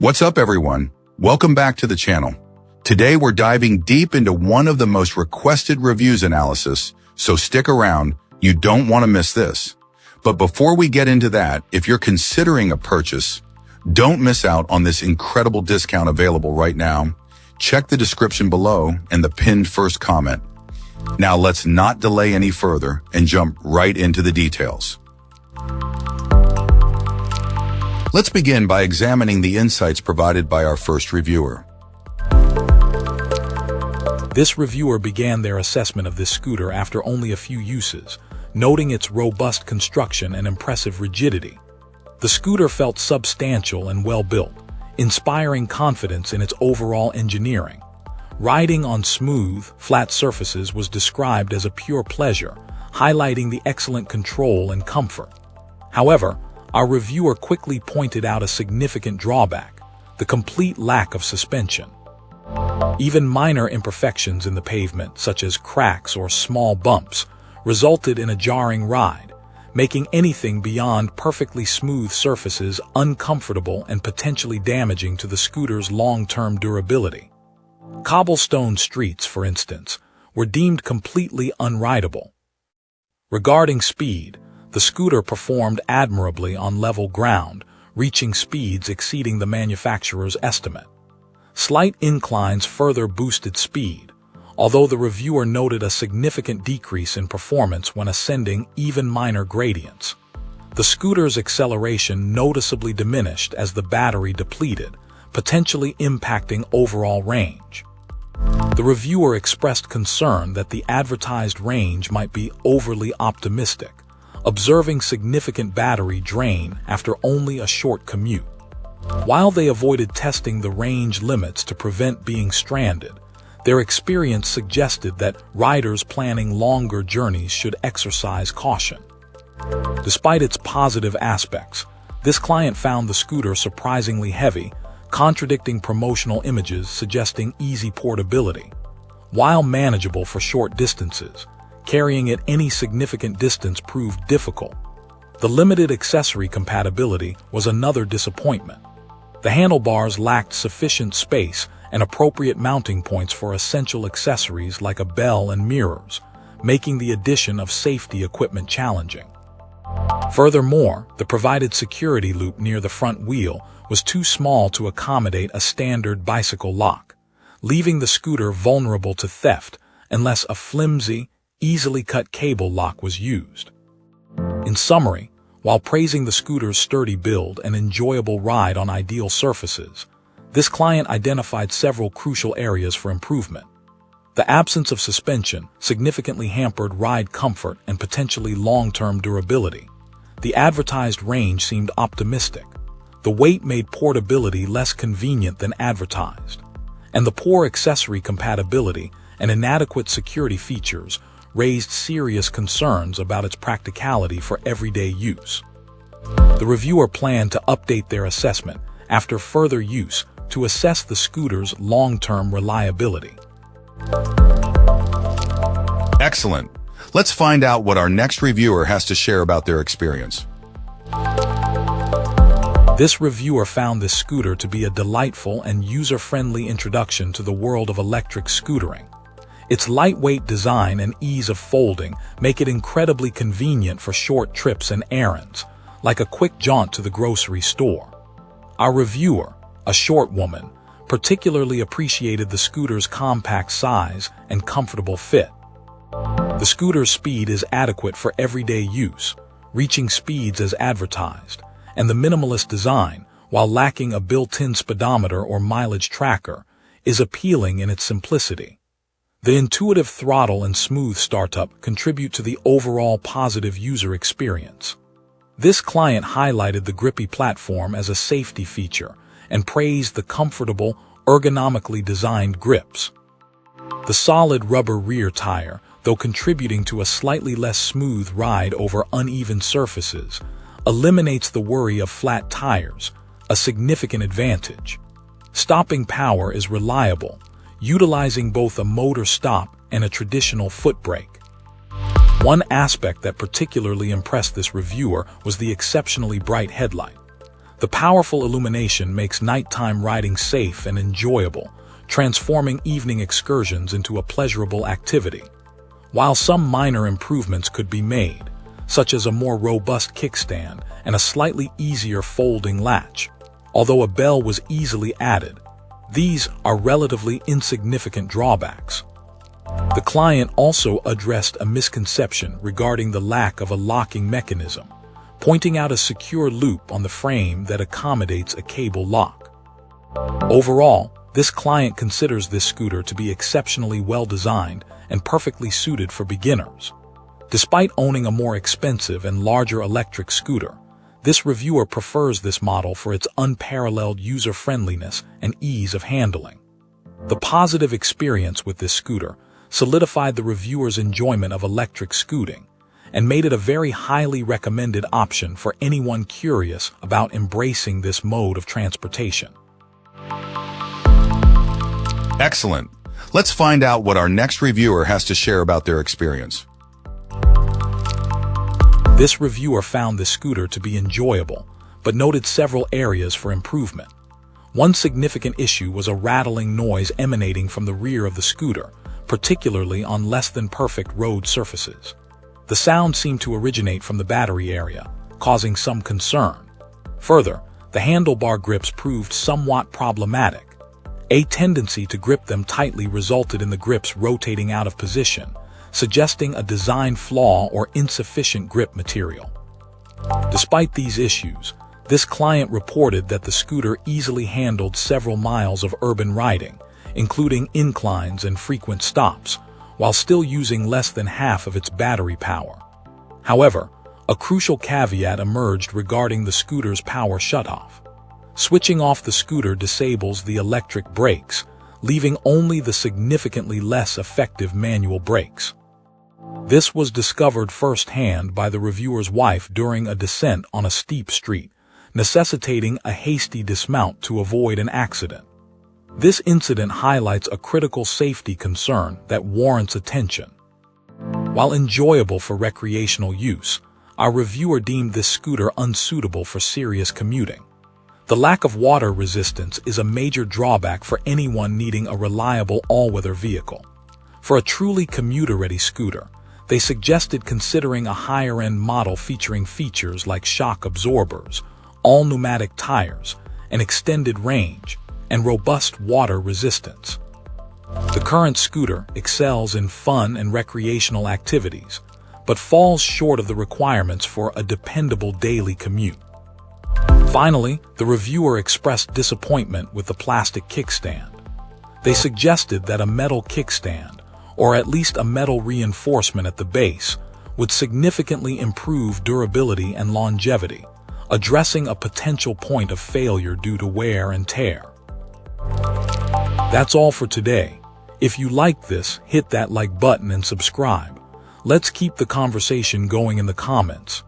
What's up, everyone? Welcome back to the channel. Today we're diving deep into one of the most requested reviews analysis, so stick around, you don't want to miss this. But before we get into that, if you're considering a purchase, don't miss out on this incredible discount available right now. Check the description below and the pinned first comment. Now let's not delay any further and jump right into the details. Let's begin by examining the insights provided by our first reviewer. This reviewer began their assessment of this scooter after only a few uses, noting its robust construction and impressive rigidity. The scooter felt substantial and well-built, inspiring confidence in its overall engineering. Riding on smooth, flat surfaces was described as a pure pleasure, highlighting the excellent control and comfort. However, our reviewer quickly pointed out a significant drawback: the complete lack of suspension. Even minor imperfections in the pavement, such as cracks or small bumps, resulted in a jarring ride, making anything beyond perfectly smooth surfaces uncomfortable and potentially damaging to the scooter's long-term durability. Cobblestone streets, for instance, were deemed completely unrideable. Regarding speed, the scooter performed admirably on level ground, reaching speeds exceeding the manufacturer's estimate. Slight inclines further boosted speed, although the reviewer noted a significant decrease in performance when ascending even minor gradients. The scooter's acceleration noticeably diminished as the battery depleted, potentially impacting overall range. The reviewer expressed concern that the advertised range might be overly optimistic, observing significant battery drain after only a short commute. While they avoided testing the range limits to prevent being stranded, their experience suggested that riders planning longer journeys should exercise caution. Despite its positive aspects, this client found the scooter surprisingly heavy, contradicting promotional images suggesting easy portability. While manageable for short distances, carrying it any significant distance proved difficult. The limited accessory compatibility was another disappointment. The handlebars lacked sufficient space and appropriate mounting points for essential accessories like a bell and mirrors, making the addition of safety equipment challenging. Furthermore, the provided security loop near the front wheel was too small to accommodate a standard bicycle lock, leaving the scooter vulnerable to theft unless a flimsy, easily cut cable lock was used. In summary, while praising the scooter's sturdy build and enjoyable ride on ideal surfaces, this client identified several crucial areas for improvement. The absence of suspension significantly hampered ride comfort and potentially long-term durability. The advertised range seemed optimistic. The weight made portability less convenient than advertised. And the poor accessory compatibility and inadequate security features raised serious concerns about its practicality for everyday use. The reviewer planned to update their assessment after further use to assess the scooter's long-term reliability. Excellent. Let's find out what our next reviewer has to share about their experience. This reviewer found this scooter to be a delightful and user-friendly introduction to the world of electric scootering. Its lightweight design and ease of folding make it incredibly convenient for short trips and errands, like a quick jaunt to the grocery store. Our reviewer, a short woman, particularly appreciated the scooter's compact size and comfortable fit. The scooter's speed is adequate for everyday use, reaching speeds as advertised, and the minimalist design, while lacking a built-in speedometer or mileage tracker, is appealing in its simplicity. The intuitive throttle and smooth startup contribute to the overall positive user experience. This client highlighted the grippy platform as a safety feature and praised the comfortable, ergonomically designed grips. The solid rubber rear tire, though contributing to a slightly less smooth ride over uneven surfaces, eliminates the worry of flat tires, a significant advantage. Stopping power is reliable, utilizing both a motor stop and a traditional foot brake. One aspect that particularly impressed this reviewer was the exceptionally bright headlight. The powerful illumination makes nighttime riding safe and enjoyable, transforming evening excursions into a pleasurable activity. While some minor improvements could be made, such as a more robust kickstand and a slightly easier folding latch, although a bell was easily added, these are relatively insignificant drawbacks. The client also addressed a misconception regarding the lack of a locking mechanism, pointing out a secure loop on the frame that accommodates a cable lock. Overall, this client considers this scooter to be exceptionally well designed and perfectly suited for beginners. Despite owning a more expensive and larger electric scooter, this reviewer prefers this model for its unparalleled user-friendliness and ease of handling. The positive experience with this scooter solidified the reviewer's enjoyment of electric scooting and made it a very highly recommended option for anyone curious about embracing this mode of transportation. Excellent. Let's find out what our next reviewer has to share about their experience. This reviewer found this scooter to be enjoyable, but noted several areas for improvement. One significant issue was a rattling noise emanating from the rear of the scooter, particularly on less than perfect road surfaces. The sound seemed to originate from the battery area, causing some concern. Further, the handlebar grips proved somewhat problematic. A tendency to grip them tightly resulted in the grips rotating out of position, suggesting a design flaw or insufficient grip material. Despite these issues, this client reported that the scooter easily handled several miles of urban riding, including inclines and frequent stops, while still using less than half of its battery power. However, a crucial caveat emerged regarding the scooter's power shutoff. Switching off the scooter disables the electric brakes, leaving only the significantly less effective manual brakes. This was discovered firsthand by the reviewer's wife during a descent on a steep street, necessitating a hasty dismount to avoid an accident. This incident highlights a critical safety concern that warrants attention. While enjoyable for recreational use, our reviewer deemed this scooter unsuitable for serious commuting. The lack of water resistance is a major drawback for anyone needing a reliable all-weather vehicle. For a truly commuter-ready scooter, they suggested considering a higher-end model featuring features like shock absorbers, all-pneumatic tires, an extended range, and robust water resistance. The current scooter excels in fun and recreational activities, but falls short of the requirements for a dependable daily commute. Finally, the reviewer expressed disappointment with the plastic kickstand. They suggested that a metal kickstand, or at least a metal reinforcement at the base, would significantly improve durability and longevity, addressing a potential point of failure due to wear and tear. That's all for today. If you like this, hit that like button and subscribe. Let's keep the conversation going in the comments.